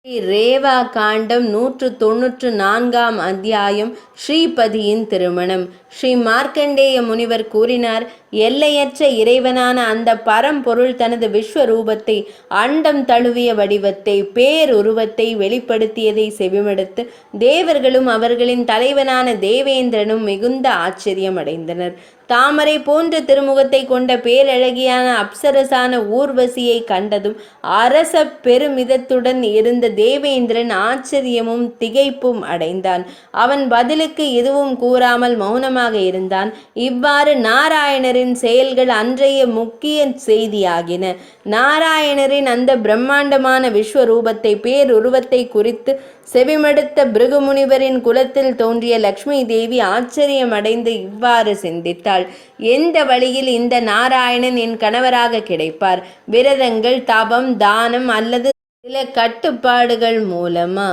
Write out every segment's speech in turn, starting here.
ரேவா காண்டம் 194 அத்தியாயம். ஸ்ரீபதியின் திருமணம். ஸ்ரீ மார்க்கண்டேய முனிவர் கூறினார், எல்லையற்ற இறைவனான அந்த பரம்பொருள் தனது விஸ்வரூபத்தை, அண்டம் தழுவிய வடிவத்தை, பேருருவத்தை வெளிப்படுத்தியதை செவிமடுத்து தேவர்களும் அவர்களின் தலைவனான தேவேந்திரனும் மிகுந்த ஆச்சரியம் அடைந்தனர். தாமரை போன்ற திருமுகத்தை கொண்ட பேரழகியான அப்சரசான ஊர்வசியை கண்டதும் அரச பெருமிதத்துடன் இருந்த தேவேந்திரன் ஆச்சரியமும் திகைப்பும் அடைந்தான். அவன் பதிலுக்கு எதுவும் கூறாமல் மௌனமாக இருந்தான். இவ்வாறு நாராயணரின் செயல்கள் அன்றைய முக்கிய செய்தியாகின. நாராயணரின் அந்த பிரம்மாண்டமான விஸ்வரூபத்தை, பேருருவத்தை குறித்து செவிமடுத்த பிருகுமுனிவரின் குலத்தில் தோன்றிய லக்ஷ்மி தேவி ஆச்சரியமடைந்து இவ்வாறு சிந்தித்தாள். எந்த வழியில் இந்த நாராயணன் என் கணவராக கிடைப்பார்? விரதங்கள், தவம், தானம் அல்லது சில கட்டுப்பாடுகள் மூலமா,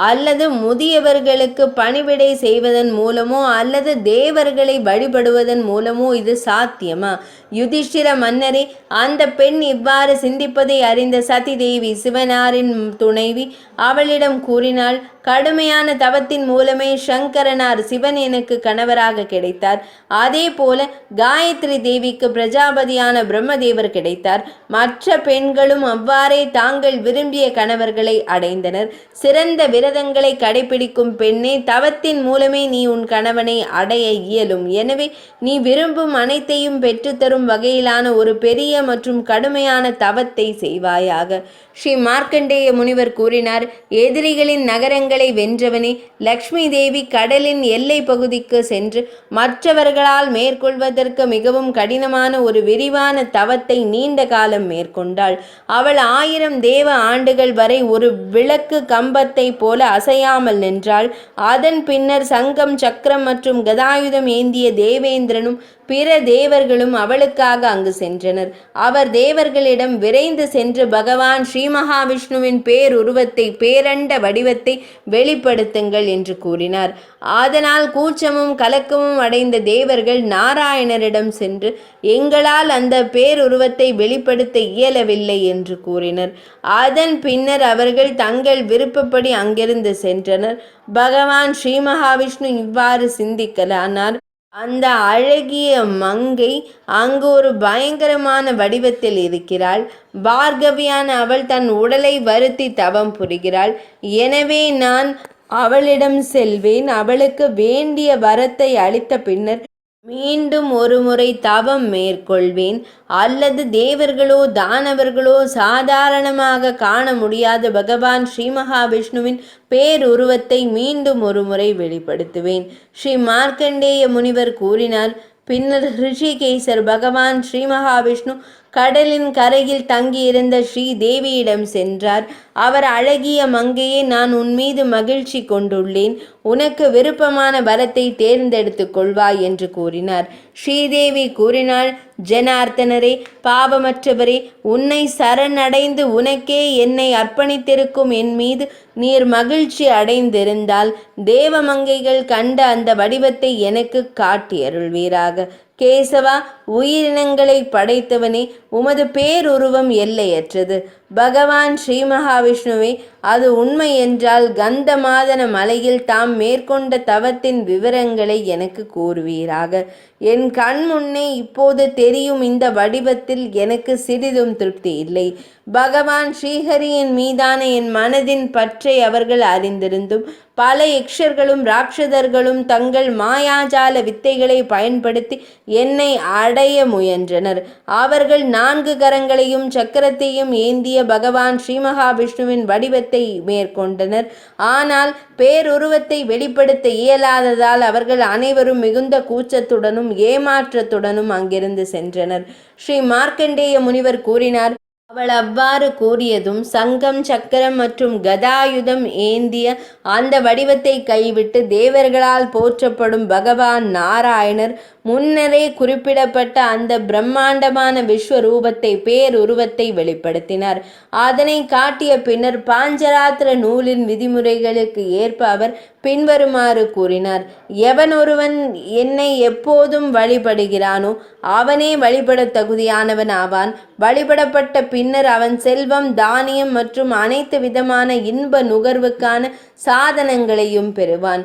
அல்லது முதியவர்களுக்கு பணிவிடை செய்வதன் மூலமோ, அல்லது தேவர்களை வழிபடுவதன் மூலமோ இது சாத்தியமா? யுதிஷ்டிர மன்னரே, அந்த பெண் இவ்வாறு சிந்திப்பதை அறிந்த சதி தேவி, சிவனாரின் துணைவி, அவளிடம் கூறினாள், கடுமையான தவத்தின் மூலமே சங்கரனார் சிவன் எனக்கு கணவராக கிடைத்தார். அதே போல காயத்ரி தேவிக்கு பிரஜாபதியான பிரம்மதேவர் கிடைத்தார். மற்ற பெண்களும் அவ்வாறே தாங்கள் விரும்பிய கணவர்களை அடைந்தனர். சிறந்த விரதங்களை கடைபிடிக்கும் பெண்ணே, தவத்தின் மூலமே நீ உன் கணவனை அடைய இயலும். எனவே நீ விரும்பும் அனைத்தையும் பெற்றுத்தரும் வகையிலான ஒரு பெரிய மற்றும் கடுமையான தவத்தை செய்வாயாக. ஸ்ரீ மார்க்கண்டேய முனிவர் கூறினார், எதிரிகளின் நகரங்களை வென்றவனே, லக்ஷ்மி தேவி கடலின் எல்லை பகுதிக்கு சென்று மற்றவர்களால் மேற்கொள்வதற்கு மிகவும் கடினமான ஒரு விரிவான தவத்தை நீண்ட காலம் மேற்கொண்டாள். அவள் 1000 தேவ ஆண்டுகள் வரை ஒரு விளக்கு கம்பத்தை போல அசையாமல் நின்றாள். அதன் பின்னர் சங்கம், சக்கரம் மற்றும் கதாயுதம் ஏந்திய தேவேந்திரனும் பிற தேவர்களும் அவளுக்காக அங்கு சென்றனர். அவர் தேவர்களிடம் விரைந்து சென்று பகவான் ஸ்ரீ மகாவிஷ்ணுவின் பேருருவத்தை, பேரண்ட வடிவத்தை வெளிப்படுத்துங்கள் என்று கூறினார். அதனால் கூச்சமும் கலக்கமும் அடைந்த தேவர்கள் நாராயணரிடம் சென்று, எங்களால் அந்த பேருருவத்தை வெளிப்படுத்த இயலவில்லை என்று கூறினர். அதன் பின்னர் அவர்கள் தங்கள் விருப்பப்படி அங்கிருந்து சென்றனர். பகவான் ஸ்ரீ மகாவிஷ்ணு இவ்வாறு சிந்திக்கலானார், அந்த அழகிய மங்கை அங்கு ஒரு பயங்கரமான வடிவத்தில் இருக்கிறாள். பார்கவியான அவள் தன் உடலை வருத்தி தவம் புரிகிறாள். எனவே நான் அவளிடம் செல்வேன். அவளுக்கு வேண்டிய வரத்தை அளித்த பின்னர் மீண்டும் ஒரு முறை தவம் மேற்கொள்வேன். அல்லது தேவர்களோ தானவர்களோ சாதாரணமாக காண முடியாத பகவான் ஸ்ரீ மகாவிஷ்ணுவின் பேருருவத்தை மீண்டும் ஒரு முறை வெளிப்படுத்துவேன். ஸ்ரீ மார்க்கண்டேய முனிவர் கூறினார். பின்னர் ரிஷிகேசர் பகவான் ஸ்ரீ மகாவிஷ்ணு கடலின் கரையில் தங்கியிருந்த ஸ்ரீ தேவியிடம் சென்றார். அவர், அழகிய மங்கையே, நான் உன்மீது மகிழ்ச்சி கொண்டுள்ளேன். உனக்கு விருப்பமான வரத்தை தேர்ந்தெடுத்து கொள்வாய் என்று கூறினார். ஸ்ரீதேவி கூறினாள், ஜனார்த்தனரே, பாவமற்றவரே, உன்னை சரணடைந்து உனக்கே என்னை அர்ப்பணித்திருக்கும் என் மீது நீர் மகிழ்ச்சி அடைந்திருந்தால் தேவமங்கைகள் கண்ட அந்த வடிவத்தை எனக்கு காட்டியருள்வீராக. கேசவா, உயிரினங்களை படைத்தவனே, உமது பேருருவம் எல்லையற்றது. பகவான் ஸ்ரீ மகாவிஷ்ணுவே, அது உண்மை என்றால் கந்தமாதன மலையில் தாம் மேற்கொண்ட தவத்தின் விவரங்களை எனக்கு கூறுவீராக. என் கண் முன்னே இப்போது தெரியும் இந்த வடிவத்தில் எனக்கு சிறிதும் திருப்தி இல்லை. பகவான் ஸ்ரீஹரியின் மீதான என் மனதின் பற்றை அவர்கள் அறிந்திருந்தும் பல யக்ஷர்களும் ராட்சதர்களும் தங்கள் மாயாஜால வித்தைகளை பயன்படுத்தி என்னை அடைய முயன்றனர். அவர்கள் 4 கரங்களையும் சக்கரத்தையும் ஏந்திய பகவான் ஸ்ரீ மகாவிஷ்ணுவின் வடிவத்தை மேற்கொண்டனர். ஆனால் பேருருவத்தை வெளிப்படுத்த இயலாததால் அவர்கள் அனைவரும் மிகுந்த கூச்சத்துடனும் ஏமாற்றத்துடனும் அங்கிருந்து சென்றனர். ஸ்ரீ மார்க்கண்டேய முனிவர் கூறினார், அவள் அவ்வாறு கூறியதும் சங்கம், சக்கரம் மற்றும் கதாயுதம் ஏந்திய அந்த வடிவத்தை கைவிட்டு தேவர்களால் போற்றப்படும் பகவான் நாராயணர் முன்னரே குறிப்பிடப்பட்ட அந்த பிரம்மாண்டமான விஸ்வரூபத்தை, பேருருவத்தை வெளிப்படுத்தினார். அதனை காட்டிய பின்னர் பாஞ்சராத்திர நூலின் விதிமுறைகளுக்கு ஏற்ப அவர் பின்வருமாறு கூறினார். எவன் ஒருவன் என்னை எப்போதும் வழிபடுகிறானோ அவனே வழிபட தகுதியானவன் ஆவான். வழிபடப்பட்ட பின்னர் அவன் செல்வம், தானியம் மற்றும் அனைத்து விதமான இன்ப நுகர்வுக்கான சாதனங்களையும் பெறுவான்.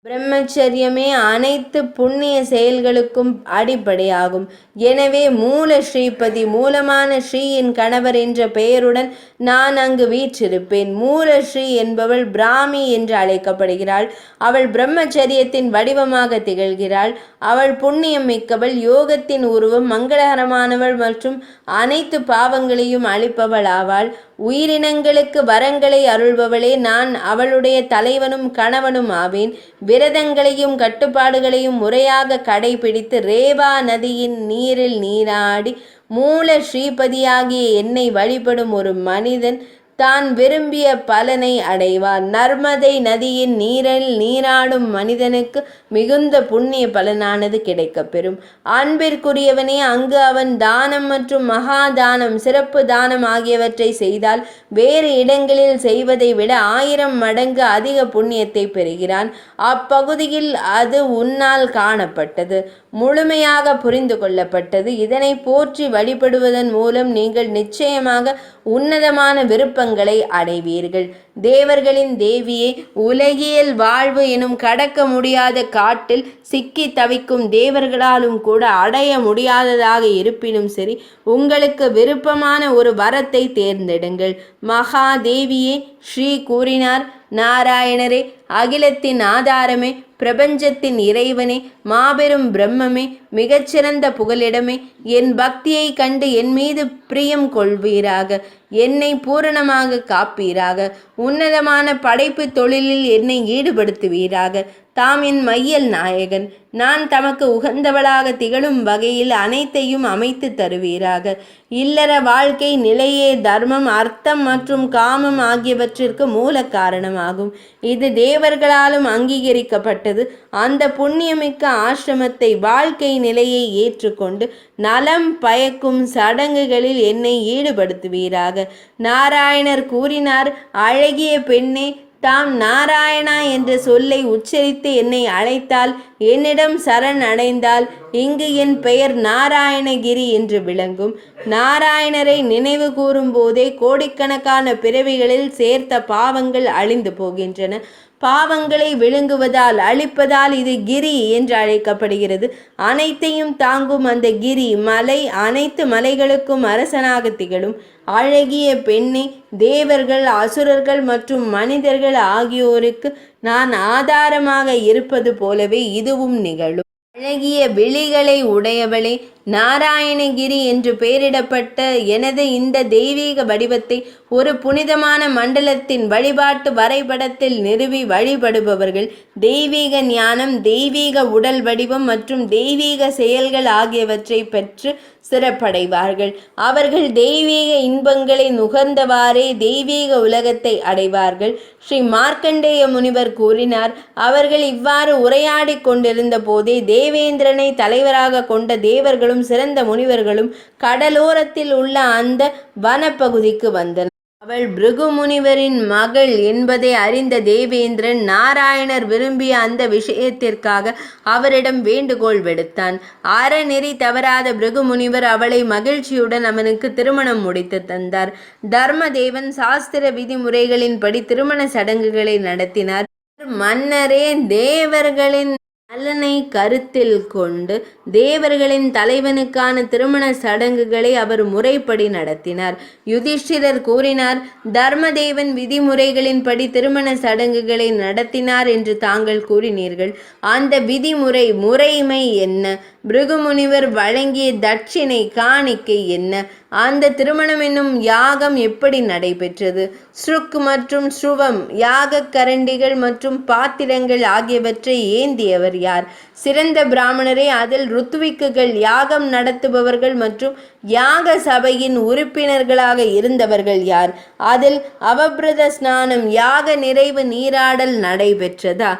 பிரம்மச்சரியமே அனைத்து புண்ணிய செயல்களுக்கும் அடிப்படையாகும். எனவே மூல ஸ்ரீபதி, மூலமான ஸ்ரீயின் கணவர் என்ற பெயருடன் நான் அங்கு வீற்றிருப்பேன். மூல ஸ்ரீ என்பவள் பிராமி என்று அழைக்கப்படுகிறாள். அவள் பிரம்மச்சரியத்தின் வடிவமாக திகழ்கிறாள். அவள் புண்ணியம் மிக்கவள், யோகத்தின் உருவம், மங்களகரமானவள் மற்றும் அனைத்து பாவங்களையும் அழிப்பவள் ஆவாள். உயிரினங்களுக்கு வரங்களை அருள்பவளே. நான் அவளுடைய தலைவனும் கணவனும் ஆவேன். விரதங்களையும் கட்டுப்பாடுகளையும் முறையாக கடைபிடித்து ரேவா நதியின் நீரில் நீராடி மூல ஸ்ரீபதியாகிய என்னை வழிபடும் ஒரு மனிதன் தான் விரும்பிய பலனை அடைவார். நர்மதை நதியின் நீரில் நீராடும் மனிதனுக்கு மிகுந்த புண்ணிய பலனானது கிடைக்கப்பெறும். அன்பிற்குரியவனே, அங்கு அவன் தானம் மற்றும் மகாதானம், சிறப்பு தானம் ஆகியவற்றை செய்தால் வேறு இடங்களில் செய்வதை விட 1000 மடங்கு அதிக புண்ணியத்தை பெறுகிறான். அப்பகுதியில் அது உன்னால் காணப்பட்டது, முழுமையாக புரிந்து கொள்ளப்பட்டது. இதனை போற்றி வழிபடுவதன் மூலம் நீங்கள் நிச்சயமாக உன்னதமான விருப்பங்களை அடைவீர்கள். தேவர்களின் தேவியே, உலகியல் வாழ்வு எனும் கடக்க முடியாத காட்டில் சிக்கி தவிக்கும் தேவர்களாலும் கூட அடைய முடியாததாக இருப்பினும் சரி, உங்களுக்கு விருப்பமான ஒரு வரத்தை தேர்ந்தெடுங்கள். மகாதேவியே, ஸ்ரீ கூறினார். நாராயணரே, அகிலத்தின் ஆதாரமே, பிரபஞ்சத்தின் இறைவனே, மாபெரும் பிரம்மமே, மிகச்சிறந்த புகலிடமே, என் பக்தியை கண்டு என் மீது பிரியம் கொள்வீராக. என்னை பூரணமாக காப்பீராக. உன்னதமான படைப்பு தொழிலில் என்னை ஈடுபடுத்துவீராக. தாம் என் மையல் நாயகன். நான் தமக்கு உகந்தவளாக திகழும் வகையில் அனைத்தையும் அமைத்து தருவீராக. இல்லற வாழ்க்கை நிலையே தர்மம், அர்த்தம் மற்றும் காமம் ஆகியவற்றிற்கு மூல காரணமாகும். இது தேவர்களாலும் அங்கீகரிக்கப்பட்டது. அந்த புண்ணியமிக்க ஆசிரமத்தை, வாழ்க்கை நிலையை ஏற்றுக்கொண்டு நலம் பயக்கும் சடங்குகளில் என்னை ஈடுபடுத்துவீராக. நாராயணர் கூறினார். அழகிய பெண்ணே, தாம் நாராயணா என்ற சொல்லை உச்சரித்து என்னை அழைத்தால், என்னிடம் சரண் அடைந்தால் இங்கு என் பெயர் நாராயணகிரி என்று விளங்கும். நாராயணரை நினைவு கூறும் போதே கோடிக்கணக்கான பிறவிகளில் சேர்த்த பாவங்கள் அழிந்து போகின்றன. பாவங்களை விழுங்குவதால், அழிப்பதால் இது கிரி என்று அழைக்கப்படுகிறது. அனைத்தையும் தாங்கும் அந்த கிரி மலை அனைத்து மலைகளுக்கும் அரசனாக திகழும். அழகிய பெண்ணே, தேவர்கள், அசுரர்கள் மற்றும் மனிதர்கள் ஆகியோருக்கு நான் ஆதாரமாக இருப்பது போலவே இதுவும் நிகழும். அழகிய விழிகளை உடையவளே, நாராயணகிரி என்று பெயரிடப்பட்ட எனது இந்த தெய்வீக வடிவத்தை ஒரு புனிதமான மண்டலத்தின் வழிபாட்டு வரைபடத்தில் நிறுவி வழிபடுபவர்கள் தெய்வீக ஞானம், தெய்வீக உடல் வடிவம் மற்றும் தெய்வீக செயல்கள் ஆகியவற்றை பெற்று சிறப்படைவார்கள். அவர்கள் தெய்வீக இன்பங்களை நுகர்ந்தவாறே தெய்வீக உலகத்தை அடைவார்கள். ஸ்ரீ மார்க்கண்டேய முனிவர் கூறினார். அவர்கள் இவ்வாறு உரையாடி கொண்டிருந்த போதே தேவேந்திரனை தலைவராக கொண்ட தேவர்களும் சிறந்த முனிவர்களும் கடலோரத்தில் உள்ள அந்த வனப்பகுதிக்கு வந்தனர். அவள் பிருகு முனிவரின் மகள் என்பதை அறிந்த தேவேந்திரன் நாராயணர் விரும்பிய அந்த விஷயத்திற்காக அவரிடம் வேண்டுகோள் விடுத்தான். அறநெறி தவறாத பிருகு முனிவர் அவளை மகிழ்ச்சியுடன் அவனுக்கு திருமணம் முடித்து தந்தார். தர்மதேவன் சாஸ்திர விதிமுறைகளின்படி திருமண சடங்குகளை நடத்தினார். மன்னரே, தேவர்களின் நலனை கருத்தில் கொண்டு தேவர்களின் தலைவனுக்கான திருமண சடங்குகளை அவர் முறைப்படி நடத்தினார். யுதிஷ்டிரர் கூறினார். தர்மதேவன் விதிமுறைகளின்படி திருமண சடங்குகளை நடத்தினார் என்று தாங்கள் கூறினீர்கள். அந்த விதிமுறை முறைமை என்ன? பிருகு முனிவர் வழங்கிய தட்சிணை காணிக்கை என்ன? அந்த திருமணம் என்னும் யாகம் எப்படி நடைபெற்றது? ஸ்ருக் மற்றும் ஸ்ருவம் யாக கரண்டிகள் மற்றும் பாத்திரங்கள் ஆகியவற்றை ஏந்தியவர் யார்? சிறந்த பிராமணரே, அதில் ருத்விக்குகள், யாகம் நடத்துபவர்கள் மற்றும் யாக சபையின் உறுப்பினர்களாக இருந்தவர்கள் யார்? அதில் அவபிரத ஸ்நானம், யாக நிறைவு நீராடல் நடைபெற்றதா?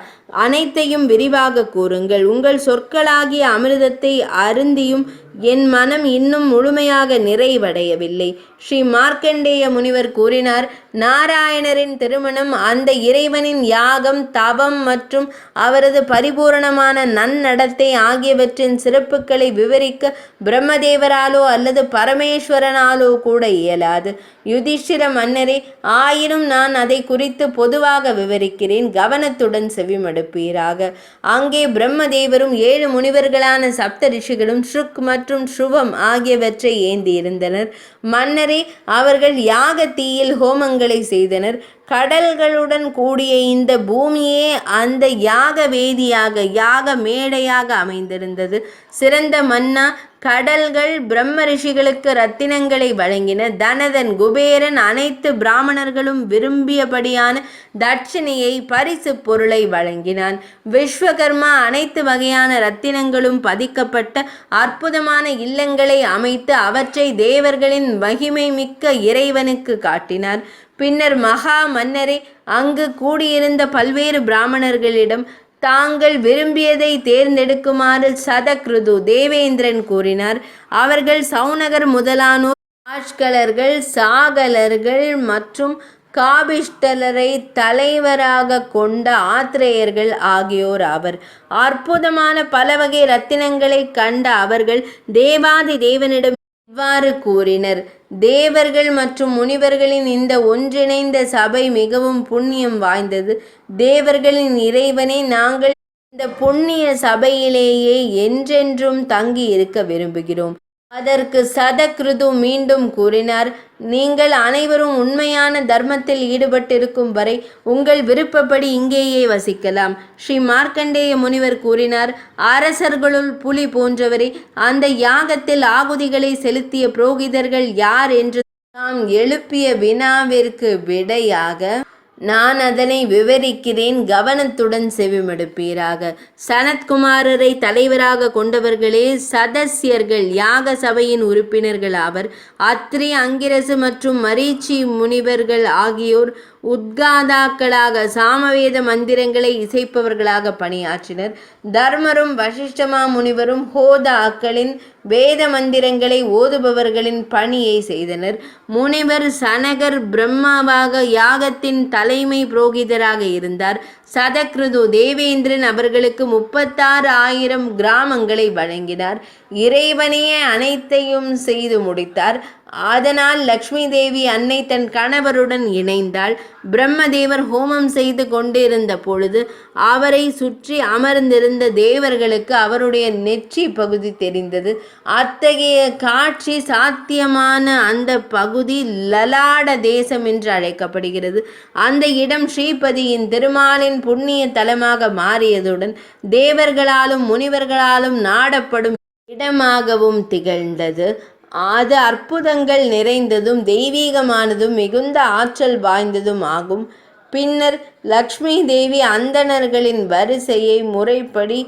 அனைத்தையும் விரிவாக கூறுங்கள். உங்கள் சொற்களாகிய அமிர்தத்தை அருந்தியும் என் மனம் இன்னும் முழுமையாக நிறைவடையவில்லை. ஸ்ரீ மார்க்கண்டேய முனிவர் கூறினார், நாராயணரின் திருமணம், அந்த இறைவனின் யாகம், தவம் மற்றும் அவரது பரிபூரணமான நன்னடத்தை ஆகியவற்றின் சிறப்புகளை விவரிக்க பிரம்மதேவராலோ அல்லது பரமேஸ்வரனாலோ கூட இயலாது. யுதிஷ்டிர மன்னரே, ஆயினும் நான் அதை குறித்து பொதுவாக விவரிக்கிறேன், கவனத்துடன் செவிமடுப்பீராக. அங்கே பிரம்மதேவரும் 7 முனிவர்களான சப்த ரிஷிகளும் ஸ்ருக் மற்றும் ஸ்ருவம் ஆகியவற்றை ஏந்தியிருந்தனர். மன்னரே, அவர்கள் யாக தீயில் ஹோமங்களை செய்தனர். கடல்களுடன் கூடிய இந்த பூமியே அந்த யாக வேதியாக, யாக மேடையாக அமைந்திருந்தது. சிறந்த மன்னா, கடல்கள் பிரம்ம ரிஷிகளுக்கு ரத்தினங்களை வழங்கின. தனதன் குபேரன் அனைத்து பிராமணர்களும் விரும்பியபடியான தட்சிணையை, பரிசு பொருளை வழங்கினான். விஸ்வகர்மா அனைத்து வகையான ரத்தினங்களும் பதிக்கப்பட்ட அற்புதமான இல்லங்களை அமைத்து அவற்றை தேவர்களின் மகிமை மிக்க இறைவனுக்கு காட்டினார். பின்னர் மகா மன்னரே, அங்கு கூடியிருந்த பல்வேறு பிராமணர்களிடம் தாங்கள் விரும்பியதை தேர்ந்தெடுக்குமாறு சதக்ருது தேவேந்திரன் கூறினார். அவர்கள் சௌனகர் முதலானோர், ஆஷ்கலர்கள், சாகலர்கள் மற்றும் காபிஷ்டலரை தலைவராக கொண்ட ஆத்ரேயர்கள் ஆகியோர் ஆவர். அற்புதமான பல வகை ரத்தினங்களை கண்ட அவர்கள் தேவாதி தேவனிடம் இவ்வாறு கூறினர், தேவர்கள் மற்றும் முனிவர்களின் இந்த ஒன்றிணைந்த சபை மிகவும் புண்ணியம் வாய்ந்தது. தேவர்களின் இறைவனை, நாங்கள் இந்த புண்ணிய சபையிலேயே என்றென்றும் தங்கி இருக்க விரும்புகிறோம். அதற்கு சதக்ருது மீண்டும் கூறினார், நீங்கள் அனைவரும் உண்மையான தர்மத்தில் ஈடுபட்டிருக்கும் வரை உங்கள் விருப்பப்படி இங்கேயே வசிக்கலாம். ஸ்ரீ மார்க்கண்டேய முனிவர் கூறினார், அரசர்களுள் புலி போன்றவரே, அந்த யாகத்தில் ஆகுதிகளை செலுத்திய புரோகிதர்கள் யார் என்று நாம் எழுப்பிய வினாவிற்கு விடையாக நான் அதனை விவரிக்கிறேன், கவனத்துடன் செவிமடுப்பீராக. சனத்குமாரரை தலைவராக கொண்டவர்களே சதஸ்யர்கள், யாக சபையின் உறுப்பினர்கள் ஆவர். அத்ரி, அங்கிரசு மற்றும் மரீச்சி முனிவர்கள் ஆகியோர் உத்காதாக்களாக, சாமவேத மந்திரங்களை இசைப்பவர்களாக பணியாற்றினர். தர்மரும் வசிஷ்டமா முனிவரும் ஹோதாக்களின் வேத மந்திரங்களை ஓதுபவர்களின் பணியை செய்தனர். முனிவர் சனகர் பிரம்மாவாக யாகத்தின் தலைமை புரோகிதராக இருந்தார். சதக்ருது தேவேந்திரன் அவர்களுக்கு 36,000 கிராமங்களை வழங்கினார். இறைவனையே அனைத்தையும் செய்து முடித்தார். அதனால் லக்ஷ்மி தேவி அன்னை தன் கணவருடன் இணைந்தாள். பிரம்மதேவர் ஹோமம் செய்து கொண்டிருந்த பொழுது அவரை சுற்றி அமர்ந்திருந்த தேவர்களுக்கு அவருடைய நெற்றி பகுதி தெரிந்தது. அத்தகைய காட்சி சாத்தியமான அந்த பகுதி லலாட தேசம் என்று அழைக்கப்படுகிறது. அந்த இடம் ஸ்ரீபதியின் திருமாலின் புண்ணிய தலமாக மாறியதுடன் தேவர்களாலும் முனிவர்களாலும் நாடப்படும் இடமாகவும் திகழ்ந்தது. அது அற்புதங்கள் நிறைந்ததும் தெய்வீகமானதும் மிகுந்த ஆற்றல் வாய்ந்ததும் ஆகும். பின்னர் லக்ஷ்மி தேவி அந்தணர்களின் வரிசையை முறைப்படி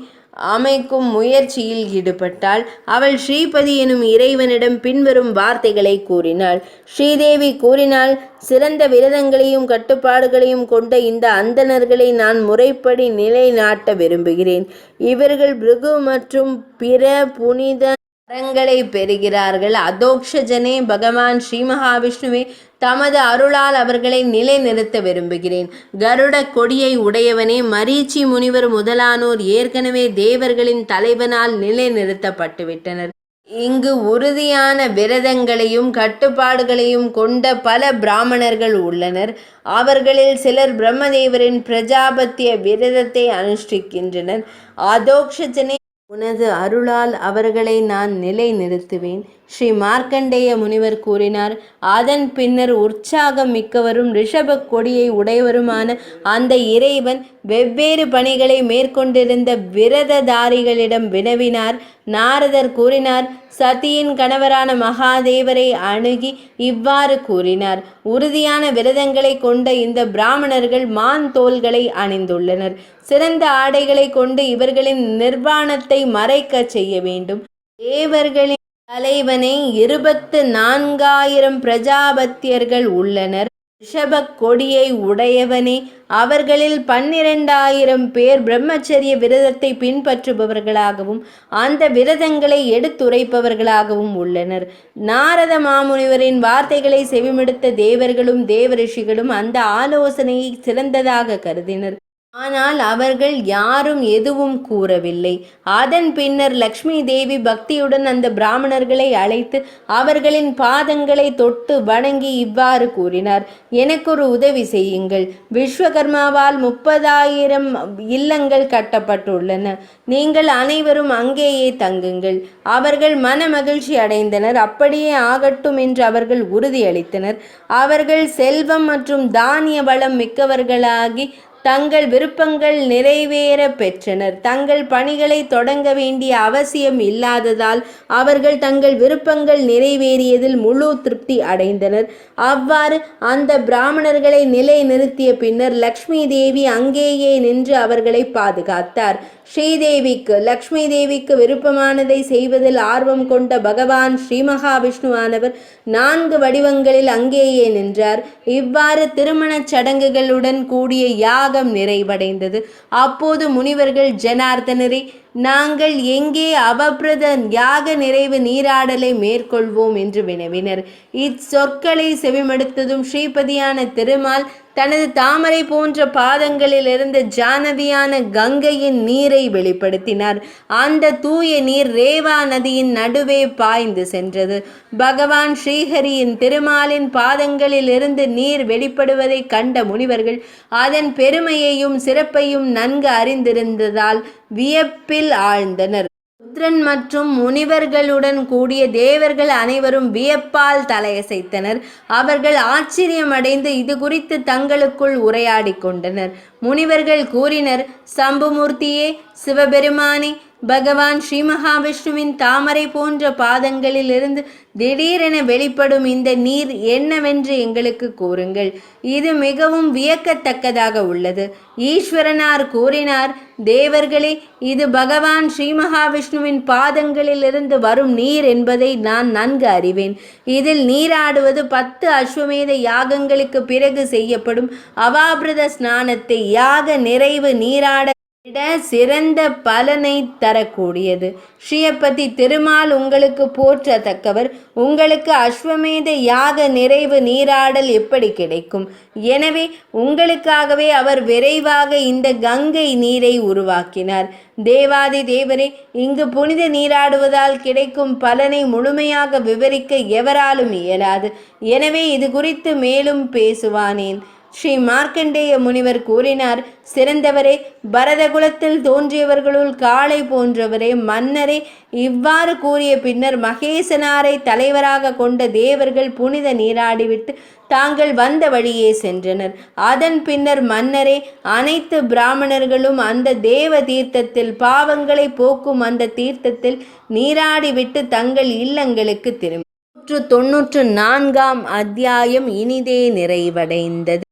அமைக்கும் முயற்சியில் ஈடுபட்டாள். அவள் ஸ்ரீபதி எனும் இறைவனிடம் பின்வரும் வார்த்தைகளை கூறினாள். ஸ்ரீதேவி கூறினாள், சிறந்த விரதங்களையும் கட்டுப்பாடுகளையும் கொண்ட இந்த அந்தணர்களை நான் முறைப்படி நிலைநாட்ட விரும்புகிறேன். இவர்கள் பிருகு மற்றும் பிற புனித வரங்களை பெறுகிறார்கள். அதோக்ஷஜனே, பகவான் ஸ்ரீ மகாவிஷ்ணுவே, தமது அருளால் அவர்களை நிலைநிறுத்த விரும்புகிறேன். கருட கொடியை உடையவனே, மரீச்சி முனிவர் முதலானோர் ஏற்கனவே தேவர்களின் தலைவனால் நிலைநிறுத்தப்பட்டுவிட்டனர். இங்கு உறுதியான விரதங்களையும் கட்டுப்பாடுகளையும் கொண்ட பல பிராமணர்கள் உள்ளனர். அவர்களில் சிலர் பிரம்மதேவரின் பிரஜாபத்திய விரதத்தை அனுஷ்டிக்கின்றனர். அதோக்ஷஜனே, உனது அருளால் அவர்களை நான் நிலைநிறுத்துவேன். ஸ்ரீ மார்க்கண்டேய முனிவர் கூறினார். அதன் பின்னர் உற்சாகம் மிக்கவரும் ரிஷப கொடியை உடையவருமான அந்த இறைவன் வெவ்வேறு பணிகளை மேற்கொண்டிருந்த விரததாரிகளிடம் வினவினார். நாரதர் கூறினார், சதியின் கணவரான மகாதேவரை அணுகி இவ்வாறு கூறினார், உறுதியான விரதங்களை கொண்ட இந்த பிராமணர்கள் மான் தோள்களை அணிந்துள்ளனர். சிறந்த ஆடைகளை கொண்டு இவர்களின் நிர்வாணத்தை மறைக்க செய்ய வேண்டும். தேவர்களின் தலைவனை 24,000 பிரஜாபத்தியர்கள் உள்ளனர். ரிஷபக் கொடியை உடையவனே. அவர்களில் 12,000 பேர் பிரம்மச்சரிய விரதத்தை பின்பற்றுபவர்களாகவும் அந்த விரதங்களை எடுத்துரைப்பவர்களாகவும் உள்ளனர். நாரத மாமுனிவரின் வார்த்தைகளை செவிமடுத்த தேவர்களும் தேவரிஷிகளும் அந்த ஆலோசனையை சிறந்ததாக கருதினர். ஆனால் அவர்கள் யாரும் எதுவும் கூறவில்லை. அதன் பின்னர் லக்ஷ்மி தேவி பக்தியுடன் அந்த பிராமணர்களை அழைத்து அவர்களின் பாதங்களை தொட்டு வணங்கி இவ்வாறு கூறினார்: எனக்கொரு உதவி செய்யுங்கள். விஸ்வகர்மாவால் 30,000 இல்லங்கள் கட்டப்பட்டுள்ளன. நீங்கள் அனைவரும் அங்கேயே தங்குங்கள். அவர்கள் மன மகிழ்ச்சி அடைந்தனர். அப்படியே ஆகட்டும் என்று அவர்கள் உறுதியளித்தனர். அவர்கள் செல்வம் மற்றும் தானிய வளம் மிக்கவர்களாகி தங்கள் விருப்பங்கள் நிறைவேற பெற்றனர். தங்கள் பணிகளை தொடங்க வேண்டிய அவசியம் இல்லாததால் அவர்கள் தங்கள் விருப்பங்கள் நிறைவேறியதில் முழு திருப்தி அடைந்தனர். அவ்வாறு அந்த பிராமணர்களை நிலை நிறுத்திய பின்னர் லக்ஷ்மி தேவி அங்கேயே நின்று அவர்களை பாதுகாத்தார். லக்ஷ்மி தேவிக்கு விருப்பமானதை செய்வதில் ஆர்வம் கொண்ட பகவான் ஸ்ரீ மகாவிஷ்ணுவானவர் 4 வடிவங்களில் அங்கேயே நின்றார். இவ்வாறு திருமணச் சடங்குகளுடன் கூடிய யாகம் நிறைவடைந்தது. அப்போது முனிவர்கள், ஜனார்தனரே, நாங்கள் எங்கே அவபிரத யாக நிறைவு நீராடலை மேற்கொள்வோம் என்று வினவினர். இச்சொற்களை செவிமடுத்ததும் ஸ்ரீபதியான திருமால் தனது தாமரை போன்ற பாதங்களிலிருந்து ஜானதியான கங்கையின் நீரை வெளிப்படுத்தினார். அந்த தூய நீர் ரேவா நதியின் நடுவே பாய்ந்து சென்றது. பகவான் ஸ்ரீஹரியின் திருமாலின் பாதங்களிலிருந்து நீர் வெளிப்படுவதை கண்ட முனிவர்கள் அதன் பெருமையையும் சிறப்பையும் நன்கு அறிந்திருந்ததால் வியப்பில் ஆழ்ந்தனர். ருத்ரன் மற்றும் முனிவர்களுடன் கூடிய தேவர்கள் அனைவரும் வியப்பால் தலையசைத்தனர். அவர்கள் ஆச்சரியமடைந்து இது குறித்து தங்களுக்குள் உரையாடி கொண்டனர். முனிவர்கள் கூறினர்: சம்புமூர்த்தியே, சிவபெருமானே, பகவான் ஸ்ரீ மகாவிஷ்ணுவின் தாமரை போன்ற பாதங்களிலிருந்து திடீரென வெளிப்படும் இந்த நீர் என்னவென்று எங்களுக்கு கூறுங்கள். இது மிகவும் வியக்கத்தக்கதாக உள்ளது. ஈஸ்வரனார் கூறினார்: தேவர்களே, இது பகவான் ஸ்ரீ மகாவிஷ்ணுவின் பாதங்களிலிருந்து வரும் நீர் என்பதை நான் நன்கு அறிவேன். இதில் நீராடுவது 10 அஸ்வமேத யாகங்களுக்கு பிறகு செய்யப்படும் அவாபிரத ஸ்நானத்தை யாக நிறைவு நீராட விட சிறந்த பலனை தரக்கூடியது. ஸ்ரீபதி திருமால் உங்களுக்கு போற்றத்தக்கவர். உங்களுக்கு அஸ்வமேத யாக நிறைவு நீராடல் எப்படி கிடைக்கும்? எனவே உங்களுக்காகவே அவர் விரைவாக இந்த கங்கை நீரை உருவாக்கினார். தேவாதி தேவரே, இங்கு புனித நீராடுவதால் கிடைக்கும் பலனை முழுமையாக விவரிக்க எவராலும் இயலாது. எனவே இது குறித்து மேலும் பேசுவானேன். ஸ்ரீ மார்க்கண்டேய முனிவர் கூறினார்: சிறந்தவரே, பரதகுலத்தில் தோன்றியவர்களுள் காளை போன்றவரே, மன்னரே. இவ்வாறு கூறிய பின்னர் மகேசனாரை தலைவராக கொண்ட தேவர்கள் புனித நீராடிவிட்டு தாங்கள் வந்த வழியே சென்றனர். அதன் பின்னர் மன்னரே, அனைத்து பிராமணர்களும் அந்த தேவ தீர்த்தத்தில், பாவங்களை போக்கும் அந்த தீர்த்தத்தில் நீராடிவிட்டு தங்கள் இல்லங்களுக்கு திரும்பி 194ஆம் அத்தியாயம் இனிதே நிறைவடைந்தது.